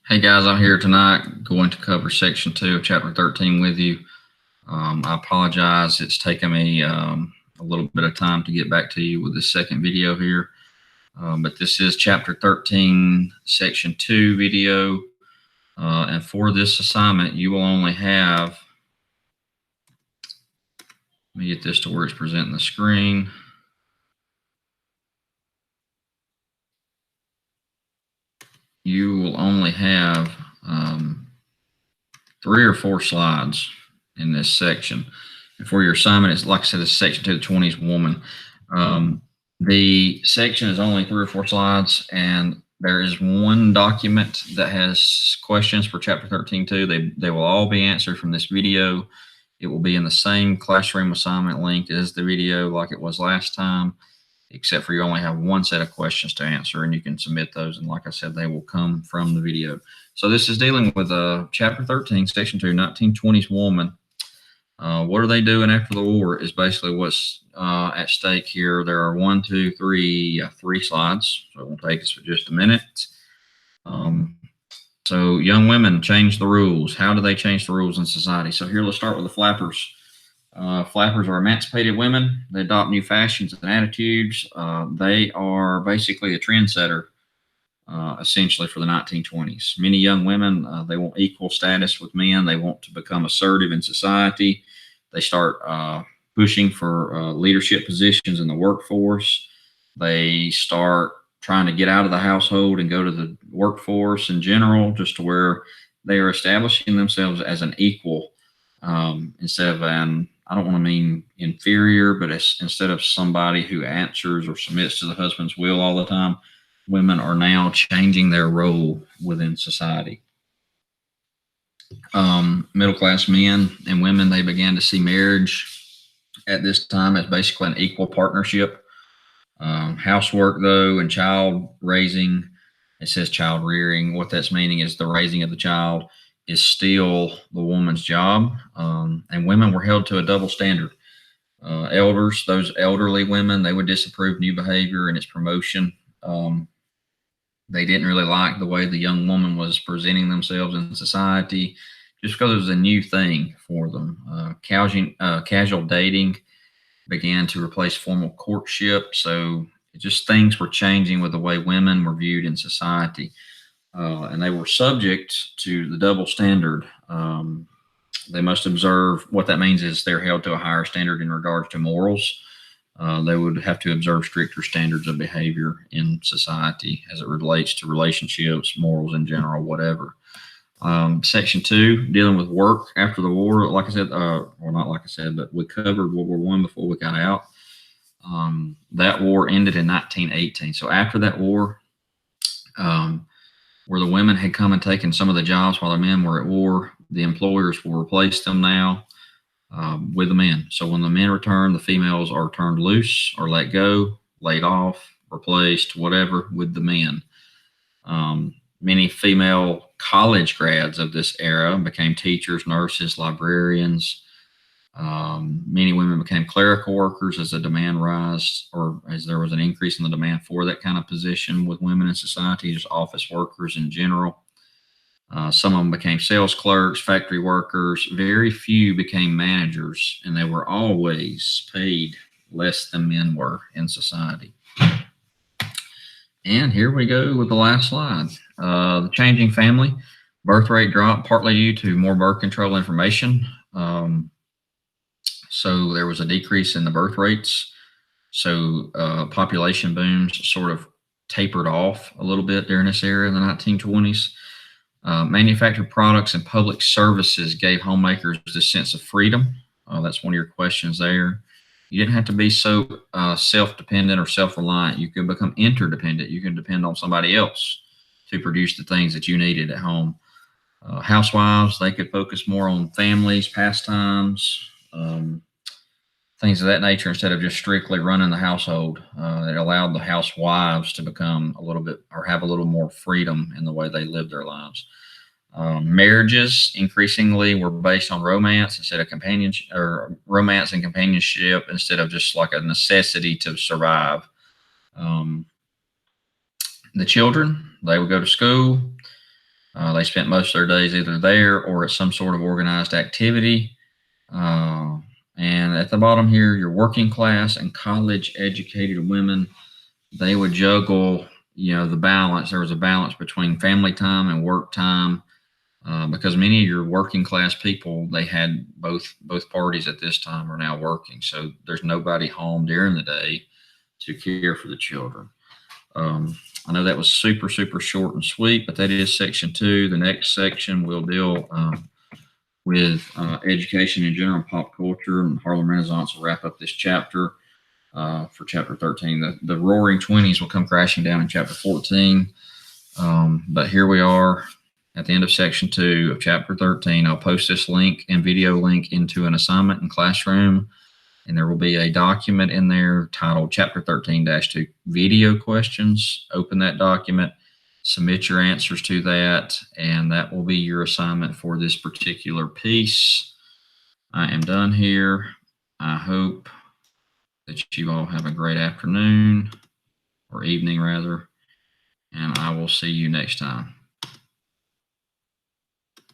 Hey guys, I'm here tonight going to cover section 2 of chapter 13 with you. I apologize, it's taken me a little bit of time to get back to you with this second video here. But this is chapter 13, section 2 video. And for this assignment, you will only have, let me get this to where it's presenting the screen. You will only have 3 or 4 slides in this section. And for your assignment, it's like I said, it's section 2, the 20s woman. The section is only 3 or 4 slides, and there is one document that has questions for chapter 13 too. They will all be answered from this video. It will be in the same classroom assignment link as the video like it was last time, except for you only have one set of questions to answer, and you can submit those. And like I said, they will come from the video. So this is dealing with chapter 13, section 2, 1920s woman. What are they doing after the war is basically what's at stake here. There are 3 slides, so it will take us for just a minute. So young women change the rules. How do they change the rules in society? So here, let's start with the flappers. Flappers are emancipated women. They adopt new fashions and attitudes. They are basically a trendsetter, essentially, for the 1920s. Many young women, they want equal status with men. They want to become assertive in society. They start pushing for leadership positions in the workforce. They start trying to get out of the household and go to the workforce in general, just to where they are establishing themselves as an equal, instead of an, I don't want to mean inferior, but instead of somebody who answers or submits to the husband's will all the time, women are now changing their role within society. Middle-class men and women, they began to see marriage at this time as basically an equal partnership. Housework, though, and child raising, it says child rearing. What that's meaning is the raising of the child is still the woman's job, and women were held to a double standard. Elders, those elderly women, they would disapprove new behavior and its promotion. They didn't really like the way the young woman was presenting themselves in society, just because it was a new thing for them. Casual dating began to replace formal courtship. So just things were changing with the way women were viewed in society. And they were subject to the double standard. They must observe. What that means is they're held to a higher standard in regards to morals. They would have to observe stricter standards of behavior in society as it relates to relationships, morals in general, whatever. Section 2, dealing with work after the war. Like I said, well, not like I said, but we covered World War I before we got out. That war ended in 1918. So after that war, where the women had come and taken some of the jobs while the men were at war, the employers will replace them now with the men. So when the men return, the females are turned loose or let go, laid off, replaced, whatever, with the men. Many female college grads of this era became teachers, nurses, librarians. Many women became clerical workers as the demand rose, or as there was an increase in the demand for that kind of position with women in society, just office workers in general. Some of them became sales clerks, factory workers. Very few became managers, and they were always paid less than men were in society. And here we go with the last slide. The changing family. Birth rate dropped partly due to more birth control information. So there was a decrease in the birth rates. So population booms sort of tapered off a little bit during this era in the 1920s. Manufactured products and public services gave homemakers this sense of freedom. That's one of your questions there. You didn't have to be so self-dependent or self-reliant. You could become interdependent. You can depend on somebody else to produce the things that you needed at home. Housewives, they could focus more on families, pastimes, things of that nature instead of just strictly running the household. It allowed the housewives to become a little bit, or have a little more freedom in the way they lived their lives. Marriages increasingly were based on romance instead of companionship, or romance and companionship instead of just like a necessity to survive. The children, they would go to school. They spent most of their days either there or at some sort of organized activity. And at the bottom here, your working class and college educated women, they would juggle, the balance. There was a balance between family time and work time. Because many of your working class people, they had both parties at this time are now working, so there's nobody home during the day to care for the children. I know that was super short and sweet, but that is section 2. The next section will deal with education in general, pop culture, and Harlem Renaissance will wrap up this chapter for chapter 13. The Roaring Twenties will come crashing down in chapter 14. But here we are at the end of section 2 of chapter 13. I'll post this link and video link into an assignment in Classroom, and there will be a document in there titled chapter 13-2 video questions. Open that document, submit your answers to that, and that will be your assignment for this particular piece. I am done here. I hope that you all have a great afternoon, or evening rather, and I will see you next time.